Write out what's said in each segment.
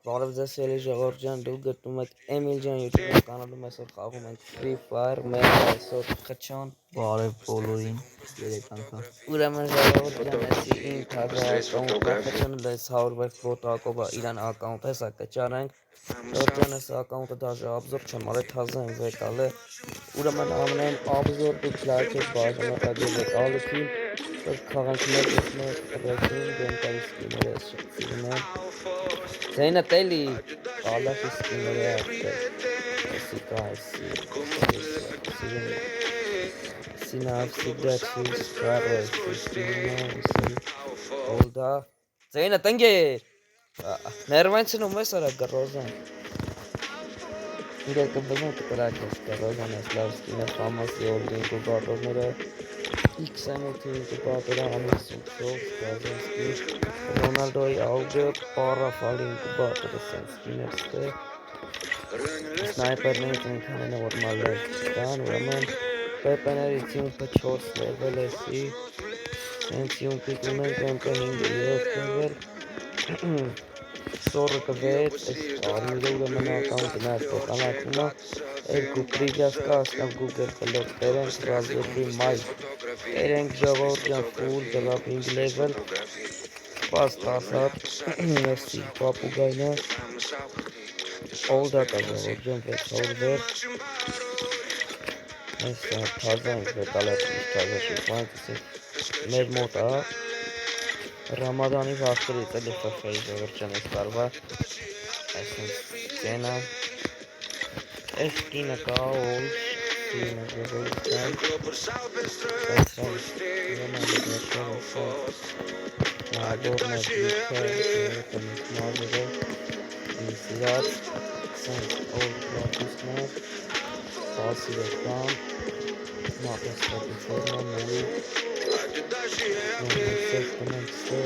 Բարև ձեզ ելի ժողովուրդ ջան, դուք գտնում եք Էմիլ ջան YouTube կանալում այսօր խաղում ենք Free Fire, մեր այսօր խչոն Բարև բոլորին, 3 անգամ Ուրեմն ժողովուրդ ջան, էսի իմ թագա ակաունտը խչոն դες 106 բոտ ակոբա իրան ակաունտ հեսա կճարենք ժողովուրդ ջան, այս ակաունտը դաժե обзор չեմ արել թազա եմ վեկալ է Ուրեմն ամենայն obzor դուք լայք եք բաժանորդագրել եք ալիքին Որ խաղանք մեկ ռեյտինգ գեմկարի սկիները ես շատ սիրում եմ Zeyna Teli Kardeşi skinleri yaptı. Esikası. Sinav Sigachi Scarlet Olda Zeyna Tenge Nervensin umesara Garozan Direkt bazı tıkırakmış Garozan esler skine faması oldu inkubatorları XMT inkubatora anlasın çok Garozan Ronaldo'yu aldı para falan inkubatora sen skinerste Sniper neyden kanına vurmalar çıkan Roman Pepener için paçor level esi Sensiyon pikumen campaign geliyor cover Sonra kavet armide Roman account'ına tokan akuma Erku Prigaska aslan Google Plot Terenk Raspberry Pi Terenk Java full developing level Pastasat Messi Papugayna Olda Kazavurcan ve Tavver Neyse Tarzan ve Galatmış Tarzan Fantisi Mermota Ramadani vaxtları telefon Jogurcan Estarva Esin Sena Eskina Kaol Sina Jogurcan Esran Nagorno Dika Mazere Sirat Saint Old Practitioner Fasi Reklam Matas Practitioner Molu Sekmentte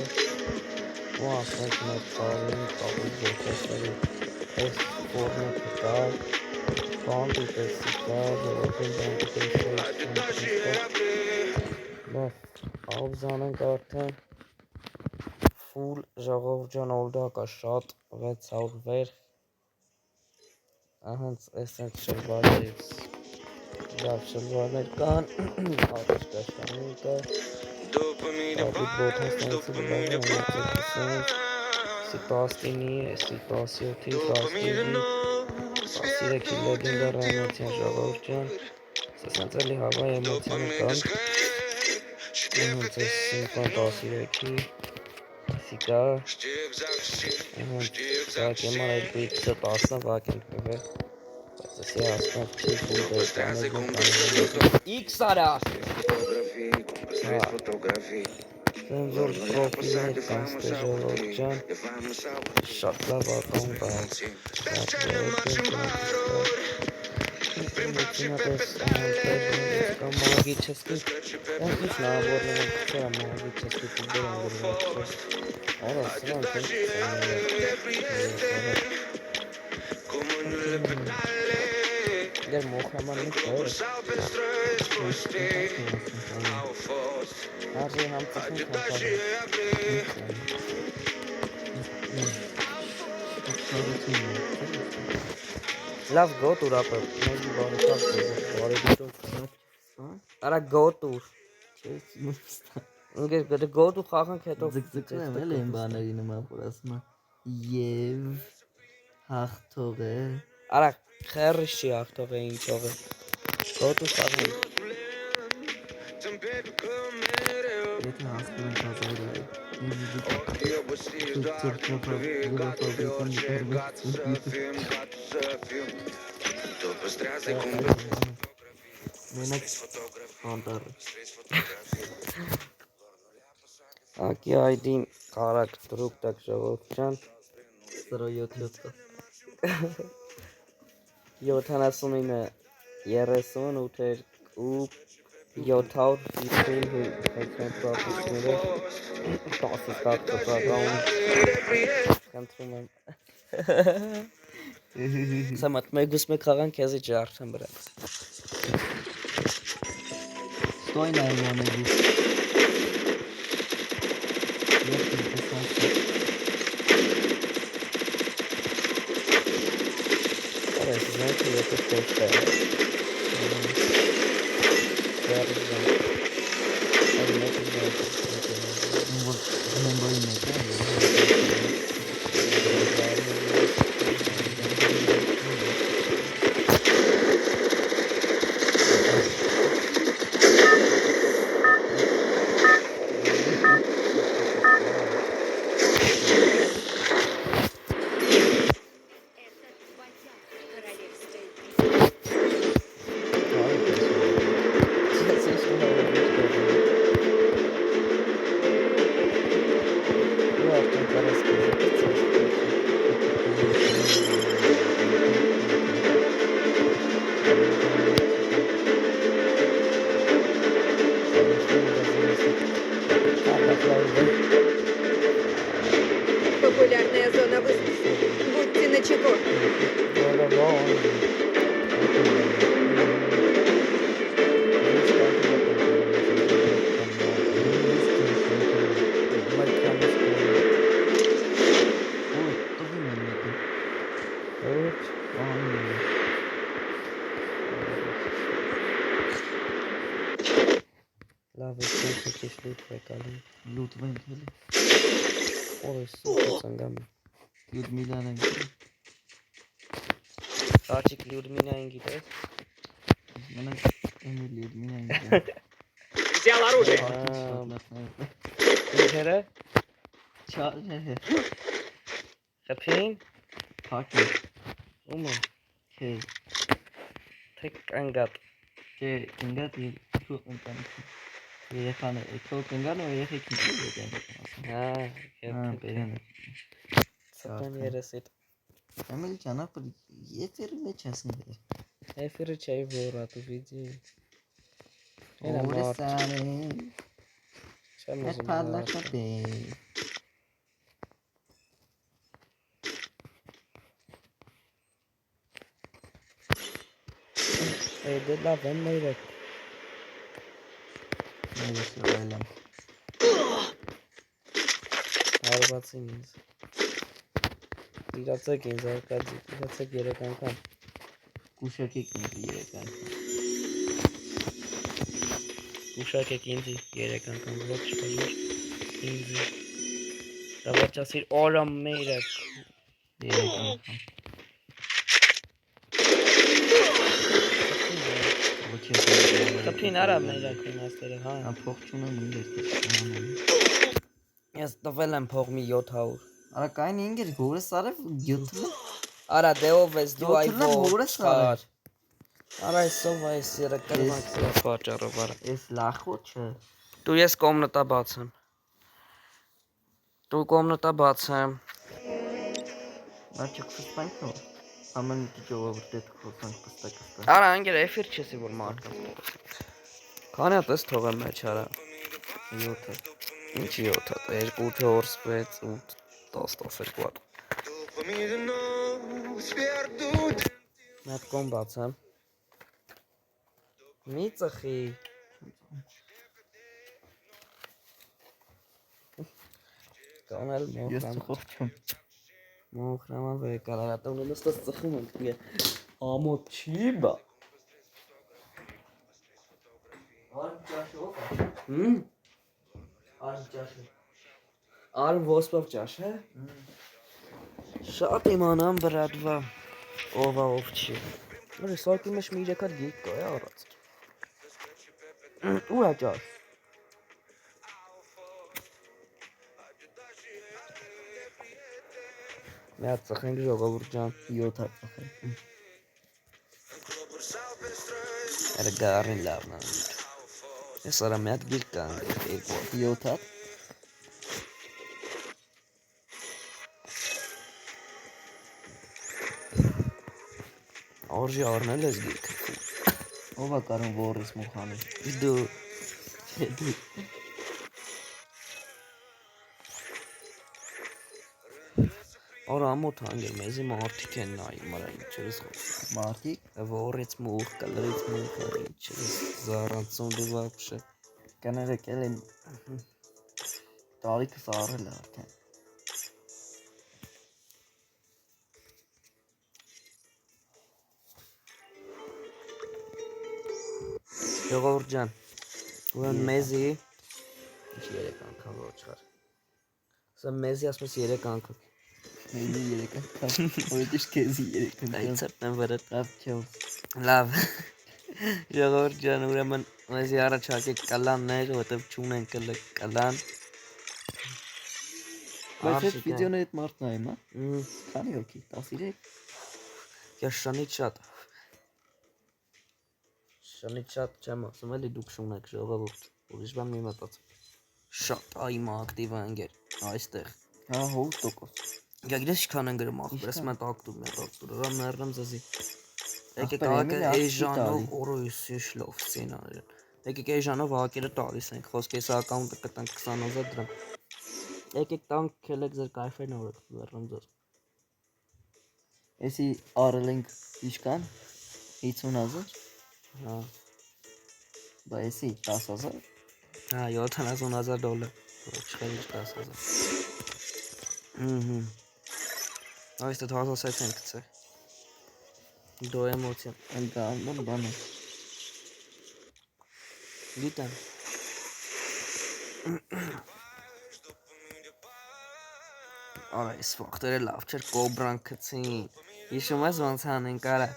Muhakkak Tarih'in kabul gösterleri Es Forma Kutar Found Testikler Yorgundan Kutar Bak Avzanın kartı Full ժողովրդյան օլդակա շատ 600 վեր Ահանց այսենք շլվարներից լավ շլվարներ կան Ատիշ կաշտանի կա Ադիտ բոտ հաստանցի լվարը համեցեք Սիտաստինի, սիտասյոթի, տաստինի Տասիրեքի լեգենդար ամոցյան ժողովրդյան Սեսանց էլի հավա ամոցյանը կան Ահանց այս սինքան տասիրեքի Սիկա Սակեման այդ բիքսը 10 վակ ենք նվեր Բայց ասի ասնավ չի ֆուլ դերկանեգում X արա Սենզոր պրոֆիլներ կան ստե ժողորդ ջան Շատ լավ ակաունտ Магический Отлично, оборный вчера магический футбол Ora, сразу Gel Muhammed Mustafa Her şey hem takım kapalı Love go to rapper Maybe bari kaptı Bari bir top Ara go to Ինգեր գոդու խաղանք հետո Ձգձգում էլ են բաների նման ասում Եվ հաղթողը Արա խերրիշ չի հաղթողը ինչով է Գոդու խաղանք Եթե հասնում են կազայրը Մենակ անտարը Ակի այդին կարակ դրուկ տակ ժողորդ ճան Սրո 7-7 79 38 ու 750 հետքան պրապուսները 10 կաղթոպրակաուն կանտրում եմ Սամատ մեգուս մեկ խաղան կեզի ջարդեմ բրակ Ստոյ նայում անեգուս Ես զենքը եթե քո տեղ է։ Վերջում։ Այն մեկը զենքը։ Որ հենգոյի մեկ է, Популярная зона высадки. Будьте начеку. Լավ է, սենքը քիչ լուտ եկալի։ լուտվենք էլի։ Օրը սուպը ծնգամ։ Լյուդմիլան ենք։ Տաչիկ Լյուդմինային գիտես։ Մենակ էմի Լյուդմիլան ենք։ Взял оружие. Ինքերը Չարժե։ խփին Փակի։ ումը Չէ, թե կանգատ։ չէ, կնգատ ու ընտանիք։ Երեխան է, քո կնգան ու երեխեքին եկան։ Հա, բերեն։ Սատան երեսիտ։ Ամել ճանապը եթերի մեջ ասնի։ Էֆիրը չէի որա դու վիդի։ Օրեսարե։ Չեմ ուզում։ Փալախապե։ Դե լավ եմ մերեք։ Ես ելեմ։ Հարվածին ինձ։ Իրացեք ինձ արկադի, իրացեք 3 անգամ։ Կուշակեք ինձ երեկան։ Ուշակեք ինձ 3 անգամ ոչ բաժոր ինձ։ Դավաճասիր օրը մերեք։ Երեկան։ Խփին արա մերեք իմաստերը, հա։ Փող չունեմ ինձ։ Ես տվել եմ փող մի 700։ Արա կային ինգեր գորես արև 7-ը։ Արա դե ով ես դու այ Յոթը որս ոչխար։ Արա այսով այս երակալվանքսի պատճառով արա։ Էս լախո չէ։ Դու ես կոմնտա բացեմ։ Դու կոմնտա բացեմ։ Աչք խսպանք նո։ Ամեն մի ժողովուրդ դեթ խոսանք պստակ։ Արա անգեր էֆիր չեսի որ մարդկանց խոսում։ Քանի հատ ես թողեմ մեջ արա։ 7-ը։ Ինչի 7 հատ, 2 4 6 8 10 12 հատ։ Մատ կոմ բացեմ։ Մի ծխի։ Կանալ Ես մոխրամ։ ծխող չեմ։ Մոխրաման վեկալարա տոնը նստած ծխում ենք դե։ Ամոթ չի բա։ Արմ ճաշով։ Արմ ճաշը։ Արմ ոսպով ճաշ է։ Շատ իմանամ բրադվա։ Ով չի։ Որը սարկի մեջ մի 3 հատ գիկ կա է առած։ Ուր է ճաշ։ Մի հատ ծխենք ժողովուրդ ջան։ 7 հատ ծխել։ Այլ գարին լավն է։ Ես արա մի հատ գիկ կա։ 7 հատ։ Արժի առնել ես գիկ։ Ով է կարում որից մոխանի։ Դու Չէ դու։ Արա ամոթ անգեր մեզի մարդիկ են նայում, արա ինչերս խոսում։ Մարտիկ։ Որից մուխ, կլրից մուխ, ինչերս զառանցում դու вообще։ Կներեք էլ եմ տարիքս առել է արդեն։ Ժողովուրդ ջան, ուրեմն մեզի ինչ 3 անգամ ոչ չար։ Սա մեզի ասում ես 3 անգամ։ Մեզի 3 անգամ։ Որտե՞ղ քեզի 3 անգամ։ Այդ ծրտն վրա Լավ չէ։ լավ։ Ժողովուրդ ջան, ուրեմն մեզի առաջարկեք կալաններ, որտեվ չունենք կալան։ Բայց այդ վիդեոն այդ մարդն է, հիմա։ Մ Քանի հոգի, 13։ Կաշանից շատ։ Շանից շատ չեմ ասում, էլի դուք շունեք ժողովուրդ, ուրիշ բան մի մտածում։ Շատ այմա ակտիվ են գեր, այստեղ։ Հա, 100%։ Գիտես ինչքան են գրում ախպերս մետ ակտուր, հրա մեռնեմ ձեզի։ Եկեք Ախպեր, ակը Էմիլը էժանով աղջիկ օրույս շլով սցենարը։ Եկեք էժանով ակերը տալիս ենք, խոսքի այս ակաունտը կտանք 20000 դրամ։ Եկեք տանք քելեք ձեր կայֆեն օրը, մեռնեմ ձեզ։ Էսի արել ենք իշքան 50000։ Հա, Բա էսի 10000։ հա $70000, չխերի 10000։ Այստեղ հազասայց ենք գցե։ Դո էմոցիա։ Ընկան բանը։ Գիտեմ։ Արա, այս վաղտերը լավ չէր կոբրան գցին։ Հիշում ես ոնց անեն կարա։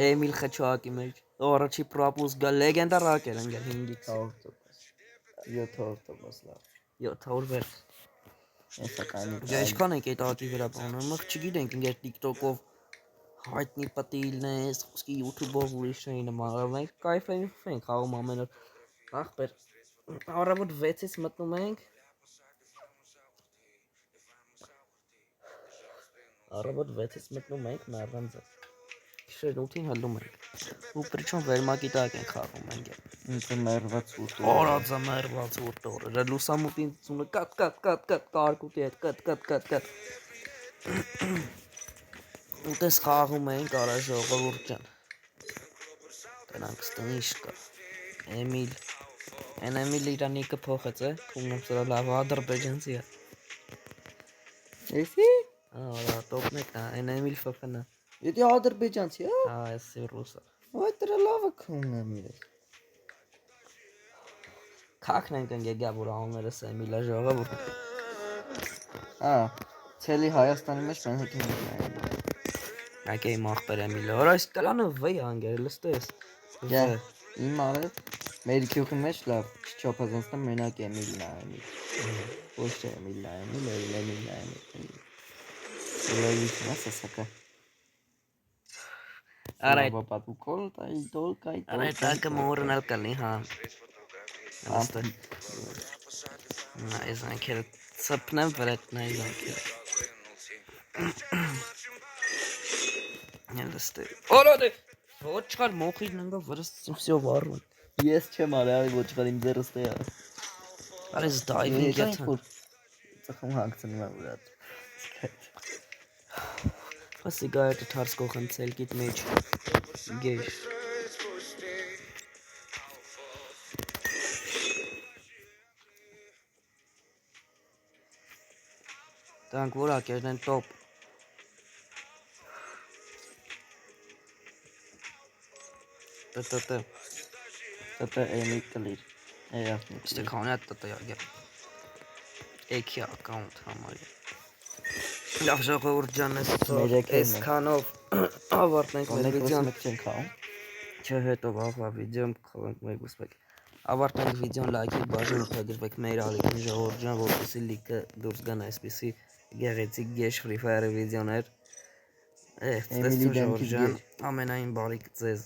Էմիլ Խաչուակի մեջ առաջի պրոպոզ գա լեգենդար ակեր ընկեր 5x 700% լավ։ 700 Էսա կանի։ Դե ինչքան ենք այդ ակի վրա բանում, մխ չգիտենք ընկեր TikTok-ով հայտնի պատիլնես, խոսքի YouTube-ով ուրիշ էին նման, մենք կայֆ ենք խաղում ամեն օր։ Ախպեր, առավոտ 6-ից մտնում ենք։ Առավոտ 6-ից մտնում ենք մեռնեմ ձեզ։ Գիշերն 8-ին հլում ենք։ Ու պրիչոն վերմակի տակ ենք խաղում ենք։ Ինձ մերված ուտը։ Օրացա մեռված որտորը լուսամուտին ծունը կատ կարկուտի հետ կատ Ուտես խաղում ենք արա ժողովուրդ ջան Գնանք ստնիշ կա Էմիլ Են Էմիլ իրանիկը փոխեց է քուննեմ սրա լավ ադրբեջանցի է Էսի։ Արա տոպնեկն է Են Էմիլ ֆֆն է Եթե ադրբեջանցի է։ Հա էսի ռուսը Ոայ դրա լավը քուննեմ իրեն։ Քաքն ենք ընկեգա որ անուններս Էմիլա ժողովուրդ Ցելի Հայաստանի մեջ մենք ենք։ Ակեի մախբեր Էմիլը Արա այս կլանը վեյ անգեր լստես Ջա իմ արել մեր քյուքի մեջ լավ չոփազանցնեմ մենակ Էմիլն է Էմիլ։ Ոչ թե Էմիլն է Էմիլն է Լույս մասսակա։ Արա պատուկոլ տայ դոլկայ Արա տակը մորնալ կլի հա Աստե Այս անքեր ծպնեմ վրետնայ անքեր Նելստե Օրոդե ոչխար մոխին ննգա վրս всё վառում Ես չեմ արել ոչխար իմ ձեռս տե։ Արես դայվինգ եթե Ծխում հանգցնում եմ վրա։ Սիգարետը թարս կողեմ ցելկիտ մեջ գեշ Դրանք որ ակերն են տոպ Տտը Էմիլ կլիր։ Ստե քանի տտը յագեր Էքի ակաունտ համարի Լավ ժողովուրդ ջան այսքանով ավարտենք մեր վիդեոն չենք խաղում։ Չէ հետո վաղվա վիդեոն խաղանք մեկ ուսպեք Ավարտենք վիդեոն լայքի բաժան ուղղագրվեք մեր ալիքին ժողովուրդ ջան որպեսզի լիքը դուրս գան այսպիսի գեղեցիկ գեշ Free Fire վիդեոներ Ստեսություն ժողովուրդ ջան ամենայն բարիք ձեզ